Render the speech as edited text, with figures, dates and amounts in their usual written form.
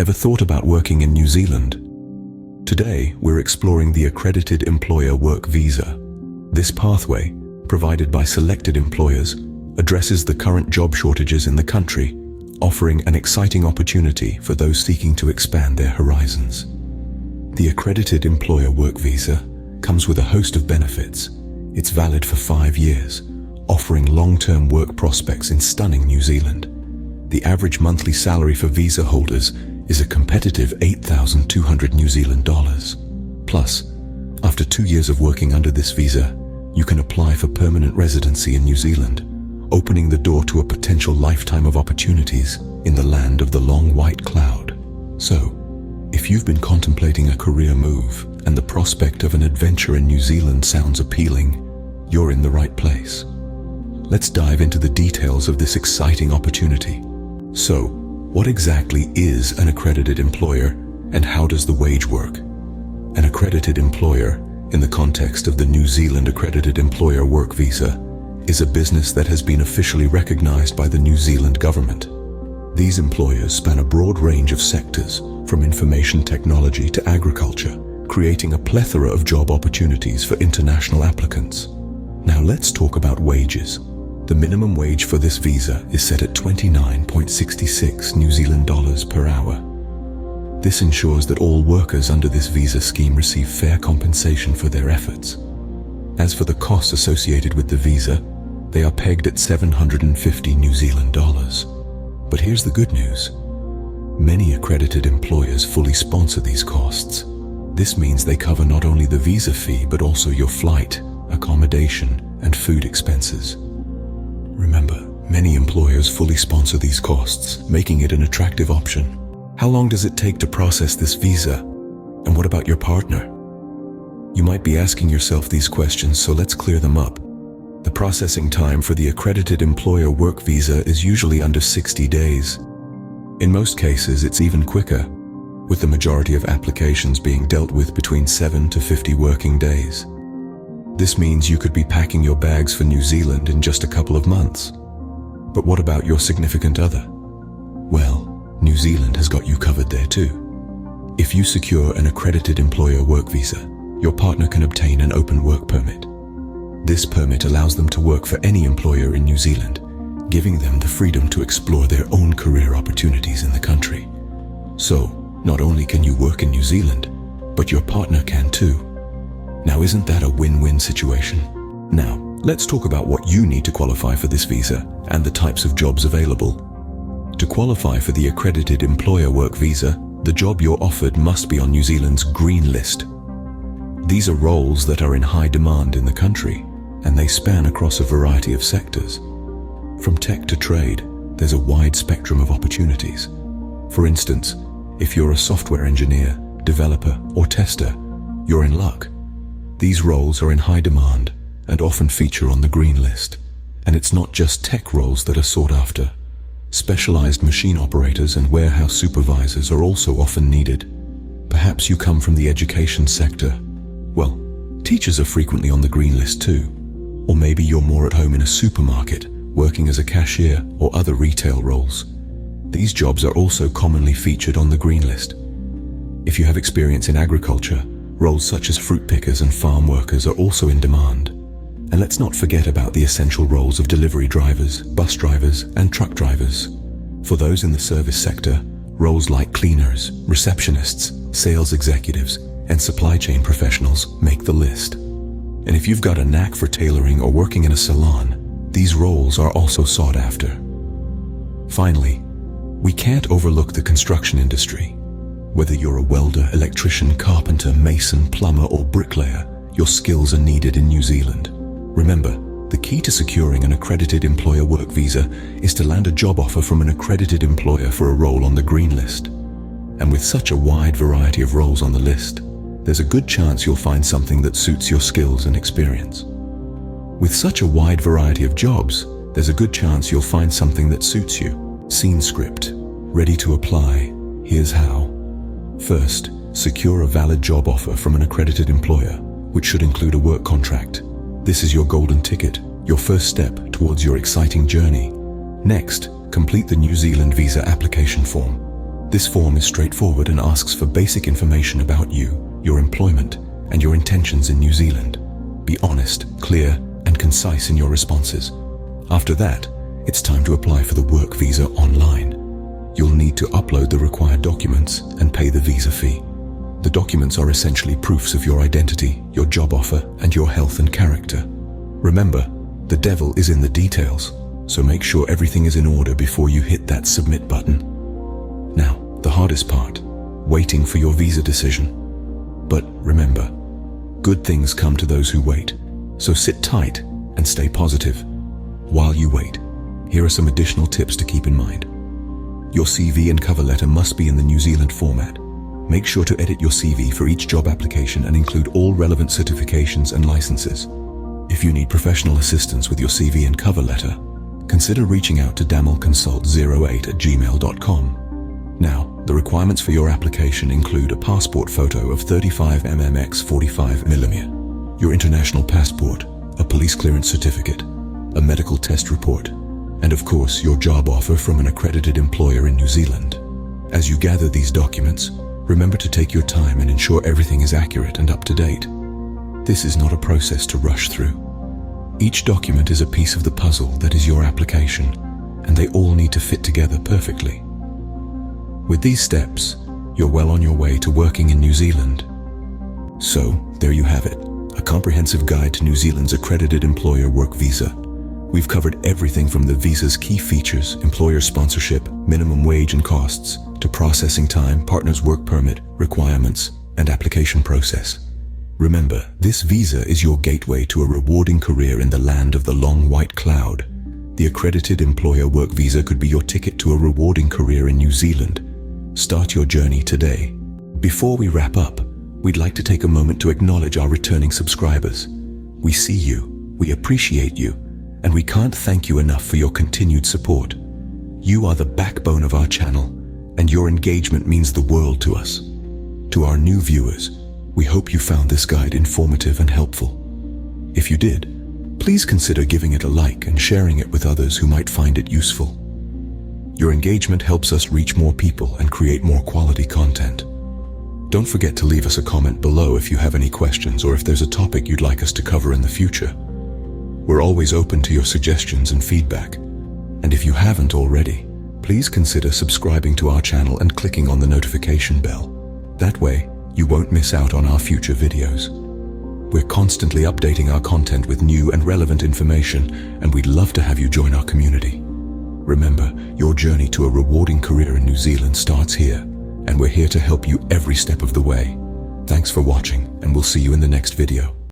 Ever thought about working in New Zealand? Today, we're exploring the Accredited Employer Work Visa. This pathway, provided by selected employers, addresses the current job shortages in the country, offering an exciting opportunity for those seeking to expand their horizons. The Accredited Employer Work Visa comes with a host of benefits. It's valid for 5 years, offering long-term work prospects in stunning New Zealand. The average monthly salary for visa holders is a competitive 8,200 New Zealand dollars. Plus, after 2 years of working under this visa, you can apply for permanent residency in New Zealand, opening the door to a potential lifetime of opportunities in the land of the long white cloud. So, if you've been contemplating a career move and the prospect of an adventure in New Zealand sounds appealing, you're in the right place. Let's dive into the details of this exciting opportunity. So, what exactly is an accredited employer and how does the wage work? An accredited employer, in the context of the New Zealand Accredited Employer Work Visa, is a business that has been officially recognized by the New Zealand government. These employers span a broad range of sectors, from information technology to agriculture, creating a plethora of job opportunities for international applicants. Now let's talk about wages. The minimum wage for this visa is set at 29.66 New Zealand dollars per hour. This ensures that all workers under this visa scheme receive fair compensation for their efforts. As for the costs associated with the visa, they are pegged at 750 New Zealand dollars. But here's the good news. Many accredited employers fully sponsor these costs. This means they cover not only the visa fee but also your flight, accommodation, and food expenses. Remember, many employers fully sponsor these costs, making it an attractive option. How long does it take to process this visa? And what about your partner? You might be asking yourself these questions, so let's clear them up. The processing time for the Accredited Employer Work Visa is usually under 60 days. In most cases, it's even quicker, with the majority of applications being dealt with between 7 to 50 working days. This means you could be packing your bags for New Zealand in just a couple of months. But what about your significant other? Well, New Zealand has got you covered there too. If you secure an Accredited Employer Work Visa, your partner can obtain an open work permit. This permit allows them to work for any employer in New Zealand, giving them the freedom to explore their own career opportunities in the country. So, not only can you work in New Zealand, but your partner can too. Now, isn't that a win-win situation? Now, let's talk about what you need to qualify for this visa and the types of jobs available. To qualify for the Accredited Employer Work Visa, the job you're offered must be on New Zealand's green list. These are roles that are in high demand in the country, and they span across a variety of sectors. From tech to trade, there's a wide spectrum of opportunities. For instance, if you're a software engineer, developer, or tester, you're in luck. These roles are in high demand and often feature on the green list. And it's not just tech roles that are sought after. Specialized machine operators and warehouse supervisors are also often needed. Perhaps you come from the education sector. Well, teachers are frequently on the green list too. Or maybe you're more at home in a supermarket, working as a cashier or other retail roles. These jobs are also commonly featured on the green list. If you have experience in agriculture, roles such as fruit pickers and farm workers are also in demand. And let's not forget about the essential roles of delivery drivers, bus drivers, and truck drivers. For those in the service sector, roles like cleaners, receptionists, sales executives, and supply chain professionals make the list. And if you've got a knack for tailoring or working in a salon, these roles are also sought after. Finally, we can't overlook the construction industry. Whether you're a welder, electrician, carpenter, mason, plumber, or bricklayer, your skills are needed in New Zealand. Remember, the key to securing an Accredited Employer Work Visa is to land a job offer from an accredited employer for a role on the green list. And with such a wide variety of roles on the list, there's a good chance you'll find something that suits your skills and experience. With such a wide variety of jobs, there's a good chance you'll find something that suits you. Scene script. Ready to apply. Here's how. First, secure a valid job offer from an accredited employer, which should include a work contract. This is your golden ticket, your first step towards your exciting journey. Next, complete the New Zealand visa application form. This form is straightforward and asks for basic information about you, your employment, and your intentions in New Zealand. Be honest, clear, and concise in your responses. After that, it's time to apply for the work visa online. You'll need to upload the required documents and pay the visa fee. The documents are essentially proofs of your identity, your job offer, and your health and character. Remember, the devil is in the details, so make sure everything is in order before you hit that submit button. Now, the hardest part, waiting for your visa decision. But remember, good things come to those who wait, so sit tight and stay positive. While you wait, here are some additional tips to keep in mind. Your CV and cover letter must be in the New Zealand format. Make sure to edit your CV for each job application and include all relevant certifications and licenses. If you need professional assistance with your CV and cover letter, consider reaching out to damelconsult08@gmail.com. Now, the requirements for your application include a passport photo of 35mm x 45mm, your international passport, a police clearance certificate, a medical test report, and of course your job offer from an accredited employer in New Zealand. As you gather these documents, remember to take your time and ensure everything is accurate and up to date. This is not a process to rush through. Each document is a piece of the puzzle that is your application, and they all need to fit together perfectly. With these steps, you're well on your way to working in New Zealand. So, there you have it, a comprehensive guide to New Zealand's accredited employer work visa. We've covered everything from the visa's key features, employer sponsorship, minimum wage and costs, to processing time, partner's work permit, requirements, and application process. Remember, this visa is your gateway to a rewarding career in the land of the long white cloud. The accredited employer work visa could be your ticket to a rewarding career in New Zealand. Start your journey today. Before we wrap up, we'd like to take a moment to acknowledge our returning subscribers. We see you, we appreciate you, and we can't thank you enough for your continued support. You are the backbone of our channel, and your engagement means the world to us. To our new viewers, we hope you found this guide informative and helpful. If you did, please consider giving it a like and sharing it with others who might find it useful. Your engagement helps us reach more people and create more quality content. Don't forget to leave us a comment below if you have any questions or if there's a topic you'd like us to cover in the future. We're always open to your suggestions and feedback. And if you haven't already, please consider subscribing to our channel and clicking on the notification bell. That way, you won't miss out on our future videos. We're constantly updating our content with new and relevant information, and we'd love to have you join our community. Remember, your journey to a rewarding career in New Zealand starts here, and we're here to help you every step of the way. Thanks for watching, and we'll see you in the next video.